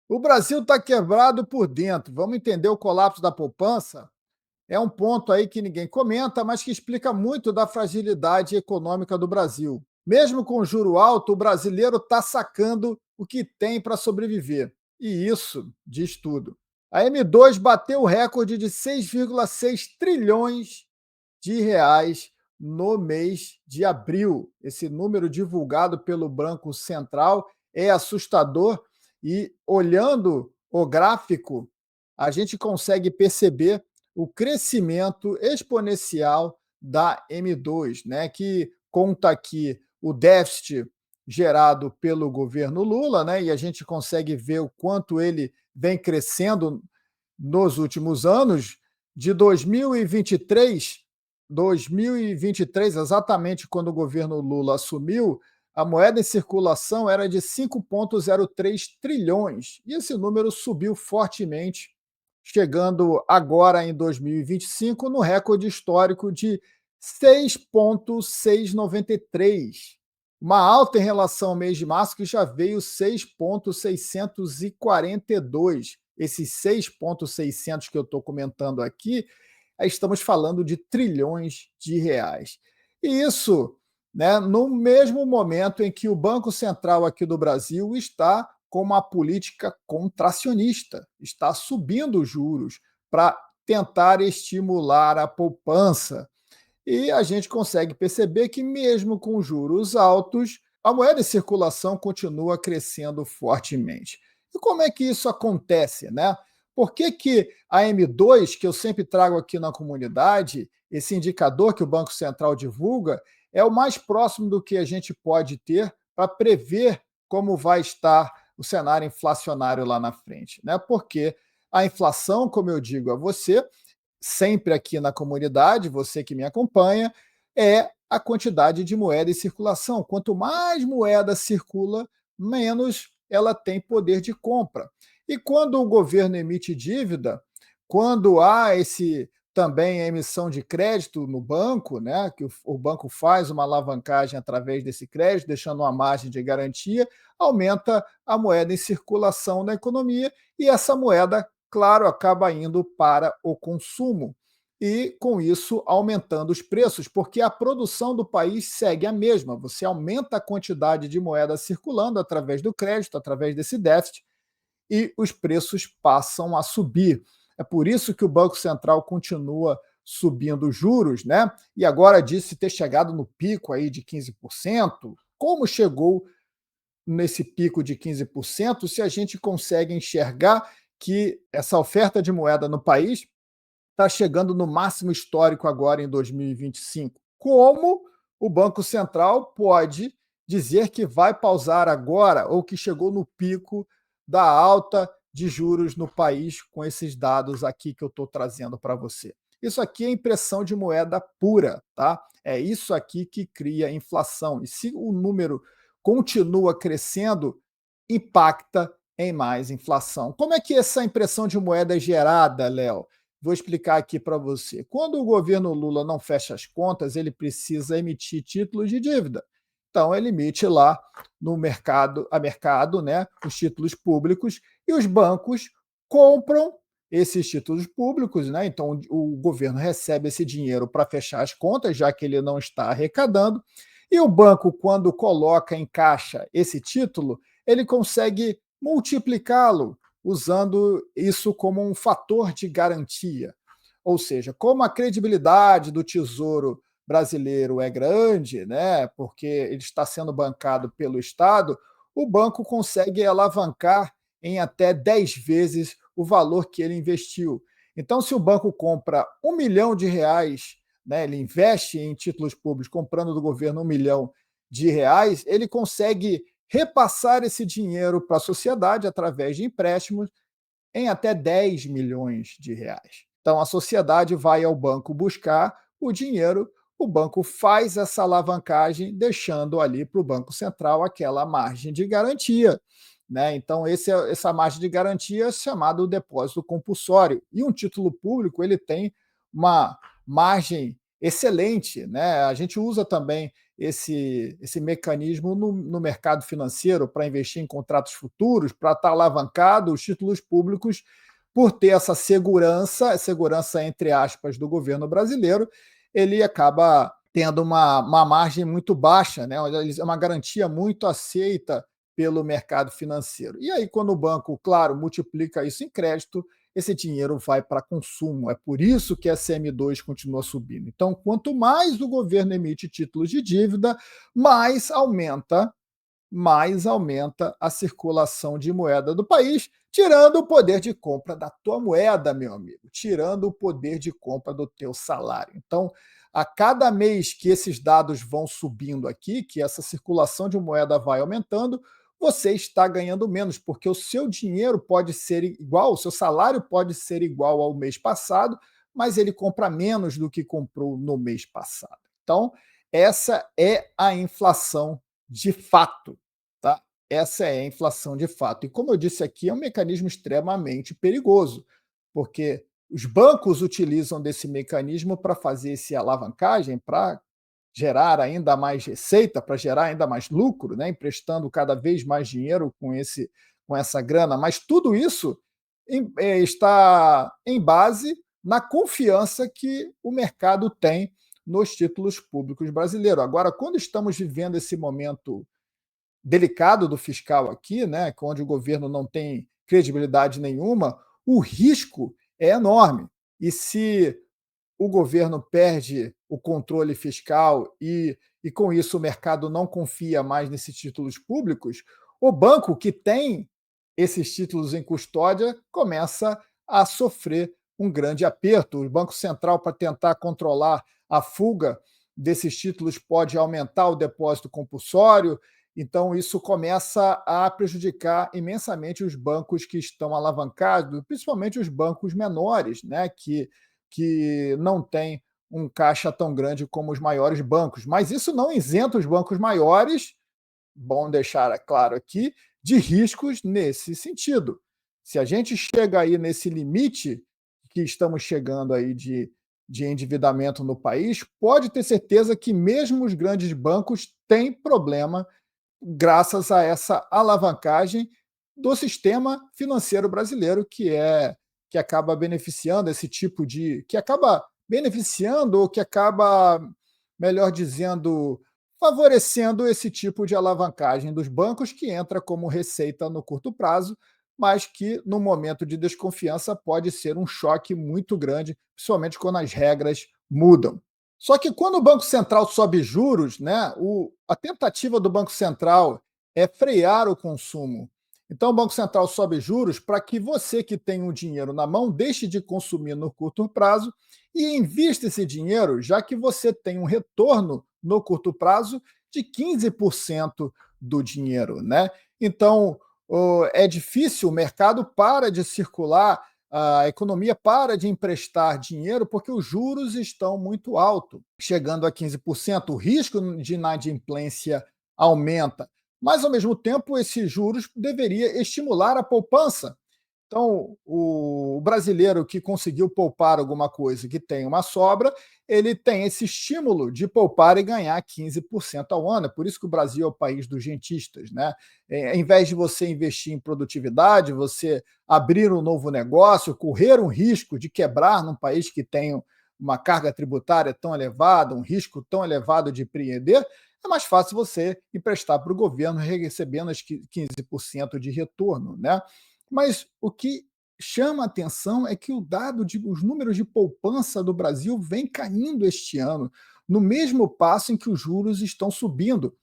O Brasil está quebrado por dentro. Vamos entender o colapso da poupança? É um ponto aí que ninguém comenta, mas que explica muito da fragilidade econômica do Brasil. Mesmo com juro alto, o brasileiro está sacando o que tem para sobreviver. E isso diz tudo. A M2 bateu o recorde de 6,6 trilhões de reais no mês de abril. Esse número divulgado pelo Banco Central é assustador e, olhando o gráfico, a gente consegue perceber o crescimento exponencial da M2, né, que conta aqui o déficit gerado pelo governo Lula, né, e a gente consegue ver o quanto ele vem crescendo nos últimos anos. De 2023, exatamente quando o governo Lula assumiu, a moeda em circulação era de 5,03 trilhões, e esse número subiu fortemente, chegando agora em 2025 no recorde histórico de 6,693, uma alta em relação ao mês de março, que já veio 6,642. Esses 6,600 que eu estou comentando aqui, estamos falando de trilhões de reais. E isso, né, no mesmo momento em que o Banco Central aqui do Brasil está com uma política contracionista, está subindo os juros para tentar estimular a poupança. E a gente consegue perceber que, mesmo com juros altos, a moeda em circulação continua crescendo fortemente. E como é que isso acontece, né? Por que, que a M2, que eu sempre trago aqui na comunidade, esse indicador que o Banco Central divulga, é o mais próximo do que a gente pode ter para prever como vai estar o cenário inflacionário lá na frente, né? Porque a inflação, como eu digo a você, sempre aqui na comunidade, você que me acompanha, é a quantidade de moeda em circulação. Quanto mais moeda circula, menos ela tem poder de compra. E quando o governo emite dívida, quando há esse também a emissão de crédito no banco, né, que o banco faz uma alavancagem através desse crédito, deixando uma margem de garantia, aumenta a moeda em circulação na economia e essa moeda, claro, acaba indo para o consumo e, com isso, aumentando os preços, porque a produção do país segue a mesma. Você aumenta a quantidade de moeda circulando através do crédito, através desse déficit, e os preços passam a subir. É por isso que o Banco Central continua subindo os juros, né? E agora disse ter chegado no pico aí de 15%. Como chegou nesse pico de 15%, se a gente consegue enxergar que essa oferta de moeda no país está chegando no máximo histórico agora em 2025? Como o Banco Central pode dizer que vai pausar agora ou que chegou no pico da alta de juros no país com esses dados aqui que eu estou trazendo para você? Isso aqui é impressão de moeda pura, tá? É isso aqui que cria inflação. E se o número continua crescendo, impacta em mais inflação. Como é que essa impressão de moeda é gerada, Léo? Vou explicar aqui para você. Quando o governo Lula não fecha as contas, ele precisa emitir títulos de dívida. Então, ele emite lá no mercado, a mercado, né, os títulos públicos, e os bancos compram esses títulos públicos, né? Então, o governo recebe esse dinheiro para fechar as contas, já que ele não está arrecadando, e o banco, quando coloca em caixa esse título, ele consegue multiplicá-lo usando isso como um fator de garantia. Ou seja, como a credibilidade do Tesouro brasileiro é grande, né, porque ele está sendo bancado pelo Estado, o banco consegue alavancar em até 10 vezes o valor que ele investiu. Então, se o banco compra R$ 1 milhão, né, ele investe em títulos públicos comprando do governo R$ 1 milhão, ele consegue repassar esse dinheiro para a sociedade através de empréstimos em até R$ 10 milhões. Então, a sociedade vai ao banco buscar o dinheiro, o banco faz essa alavancagem, deixando ali para o Banco Central aquela margem de garantia. Né? Então, essa margem de garantia é chamado depósito compulsório. E um título público ele tem uma margem excelente, né? A gente usa também esse mecanismo no mercado financeiro para investir em contratos futuros, para estar alavancado os títulos públicos, por ter essa segurança entre aspas, do governo brasileiro, ele acaba tendo uma margem muito baixa, né? É uma garantia muito aceita pelo mercado financeiro. E aí, quando o banco, claro, multiplica isso em crédito, esse dinheiro vai para consumo. É por isso que a CM2 continua subindo. Então, quanto mais o governo emite títulos de dívida, mais aumenta a circulação de moeda do país, tirando o poder de compra da tua moeda, meu amigo, tirando o poder de compra do teu salário. Então, a cada mês que esses dados vão subindo aqui, que essa circulação de moeda vai aumentando, você está ganhando menos, porque o seu dinheiro pode ser igual, o seu salário pode ser igual ao mês passado, mas ele compra menos do que comprou no mês passado. Então, essa é a inflação de fato, tá? Essa é a inflação de fato. E como eu disse aqui, é um mecanismo extremamente perigoso, porque os bancos utilizam desse mecanismo para fazer essa alavancagem, para gerar ainda mais receita, para gerar ainda mais lucro, né? Emprestando cada vez mais dinheiro com essa grana, mas tudo isso está em base na confiança que o mercado tem nos títulos públicos brasileiros. Agora, quando estamos vivendo esse momento delicado do fiscal aqui, né, onde o governo não tem credibilidade nenhuma, o risco é enorme. E se o governo perde o controle fiscal e com isso o mercado não confia mais nesses títulos públicos, o banco que tem esses títulos em custódia começa a sofrer um grande aperto. O Banco Central, para tentar controlar a fuga desses títulos, pode aumentar o depósito compulsório, então isso começa a prejudicar imensamente os bancos que estão alavancados, principalmente os bancos menores, né, que não têm um caixa tão grande como os maiores bancos. Mas isso não isenta os bancos maiores, bom deixar claro aqui, de riscos nesse sentido. Se a gente chega aí nesse limite que estamos chegando aí de endividamento no país, pode ter certeza que mesmo os grandes bancos têm problema graças a essa alavancagem do sistema financeiro brasileiro, que acaba beneficiando esse tipo de. Que acaba beneficiando, ou que acaba, melhor dizendo, favorecendo esse tipo de alavancagem dos bancos, que entra como receita no curto prazo, mas que, no momento de desconfiança, pode ser um choque muito grande, principalmente quando as regras mudam. Só que quando o Banco Central sobe juros, né, a tentativa do Banco Central é frear o consumo. Então, o Banco Central sobe juros para que você que tem o dinheiro na mão deixe de consumir no curto prazo e invista esse dinheiro, já que você tem um retorno no curto prazo de 15% do dinheiro, né? Então, é difícil, o mercado para de circular, a economia para de emprestar dinheiro porque os juros estão muito altos, chegando a 15%. O risco de inadimplência aumenta, mas, ao mesmo tempo, esses juros deveria estimular a poupança. Então, o brasileiro que conseguiu poupar alguma coisa, que tem uma sobra, ele tem esse estímulo de poupar e ganhar 15% ao ano. É por isso que o Brasil é o país dos rentistas, né? Em vez de você investir em produtividade, você abrir um novo negócio, correr um risco de quebrar num país que tem uma carga tributária tão elevada, um risco tão elevado de empreender, é mais fácil você emprestar para o governo recebendo os 15% de retorno, né? Mas o que chama a atenção é que os números de poupança do Brasil vêm caindo este ano, no mesmo passo em que os juros estão subindo.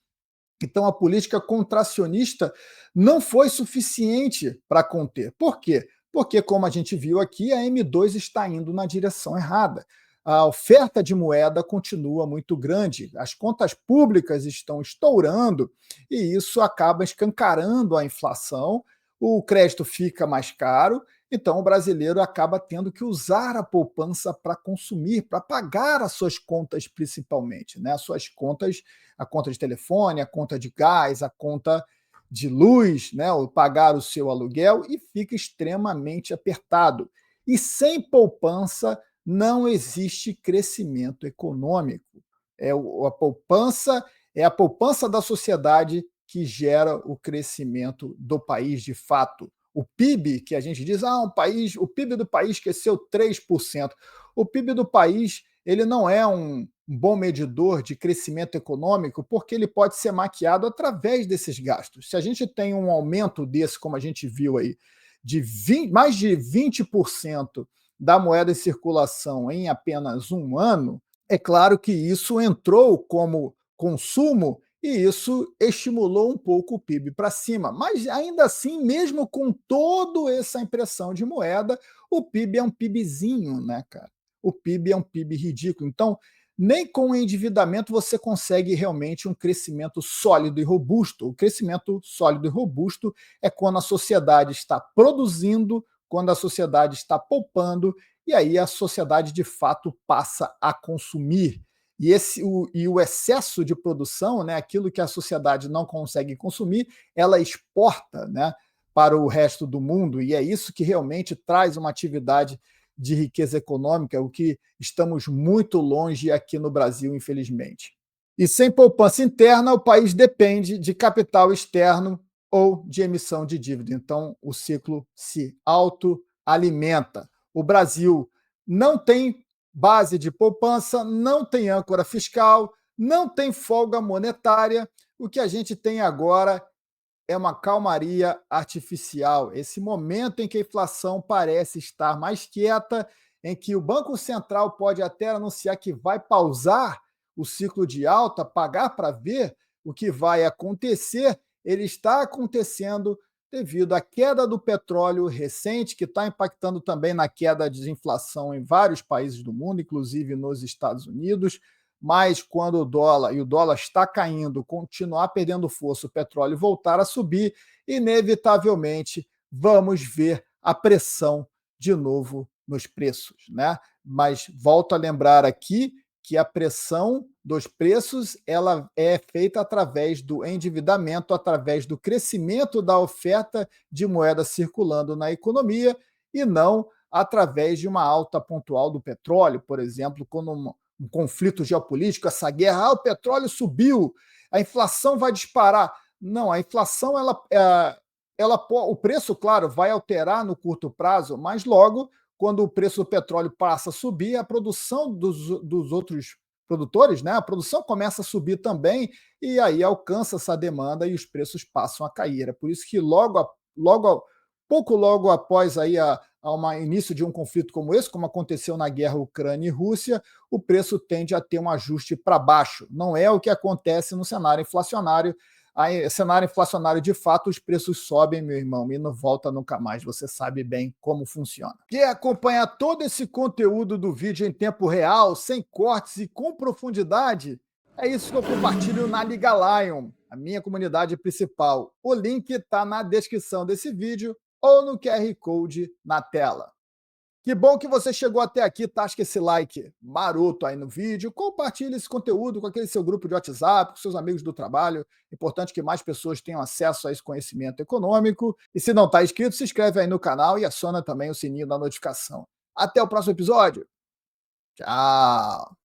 Então, a política contracionista não foi suficiente para conter. Por quê? Porque, como a gente viu aqui, a M2 está indo na direção errada. A oferta de moeda continua muito grande, as contas públicas estão estourando e isso acaba escancarando a inflação, o crédito fica mais caro, então o brasileiro acaba tendo que usar a poupança para consumir, para pagar as suas contas principalmente, né? As suas contas, a conta de telefone, a conta de gás, a conta de luz, né? Ou pagar o seu aluguel, e fica extremamente apertado. E sem poupança não existe crescimento econômico. É a poupança da sociedade que gera o crescimento do país de fato. O PIB, que a gente diz, o PIB do país cresceu 3%. O PIB do país, ele não é um bom medidor de crescimento econômico, porque ele pode ser maquiado através desses gastos. Se a gente tem um aumento desse, como a gente viu aí, de mais de 20% da moeda em circulação em apenas um ano, é claro que isso entrou como consumo e isso estimulou um pouco o PIB para cima. Mas ainda assim, mesmo com toda essa impressão de moeda, o PIB é um PIBzinho, né, cara? O PIB é um PIB ridículo. Então, nem com o endividamento você consegue realmente um crescimento sólido e robusto. O crescimento sólido e robusto é quando a sociedade está produzindo, quando a sociedade está poupando, e aí a sociedade de fato passa a consumir. E o excesso de produção, né, aquilo que a sociedade não consegue consumir, ela exporta, né, para o resto do mundo, e é isso que realmente traz uma atividade de riqueza econômica, o que estamos muito longe aqui no Brasil, infelizmente. E sem poupança interna, o país depende de capital externo ou de emissão de dívida. Então, o ciclo se autoalimenta. O Brasil não tem base de poupança, não tem âncora fiscal, não tem folga monetária. O que a gente tem agora é uma calmaria artificial. Esse momento em que a inflação parece estar mais quieta, em que o Banco Central pode até anunciar que vai pausar o ciclo de alta, pagar para ver o que vai acontecer, ele está acontecendo devido à queda do petróleo recente, que está impactando também na queda de inflação em vários países do mundo, inclusive nos Estados Unidos. Mas quando o dólar está caindo, continuar perdendo força, o petróleo voltar a subir, inevitavelmente vamos ver a pressão de novo nos preços, né? Mas volto a lembrar aqui que a pressão dos preços ela é feita através do endividamento, através do crescimento da oferta de moeda circulando na economia e não através de uma alta pontual do petróleo, por exemplo, quando um conflito geopolítico, essa guerra, o petróleo subiu, a inflação vai disparar. Não, a inflação, o preço, claro, vai alterar no curto prazo, mas logo, quando o preço do petróleo passa a subir, a produção dos outros produtores, né, a produção começa a subir também, e aí alcança essa demanda e os preços passam a cair. É por isso que pouco logo após aí início de um conflito como esse, como aconteceu na guerra Ucrânia e Rússia, o preço tende a ter um ajuste para baixo. Não é o que acontece no cenário inflacionário. Cenário inflacionário, de fato, os preços sobem, meu irmão, e não volta nunca mais. Você sabe bem como funciona. Quer acompanhar todo esse conteúdo do vídeo em tempo real, sem cortes e com profundidade? É isso que eu compartilho na Liga Lion, a minha comunidade principal. O link está na descrição desse vídeo ou no QR Code na tela. Que bom que você chegou até aqui, tasca esse like maroto aí no vídeo, compartilhe esse conteúdo com aquele seu grupo de WhatsApp, com seus amigos do trabalho. Importante que mais pessoas tenham acesso a esse conhecimento econômico. E se não está inscrito, se inscreve aí no canal e aciona também o sininho da notificação. Até o próximo episódio. Tchau!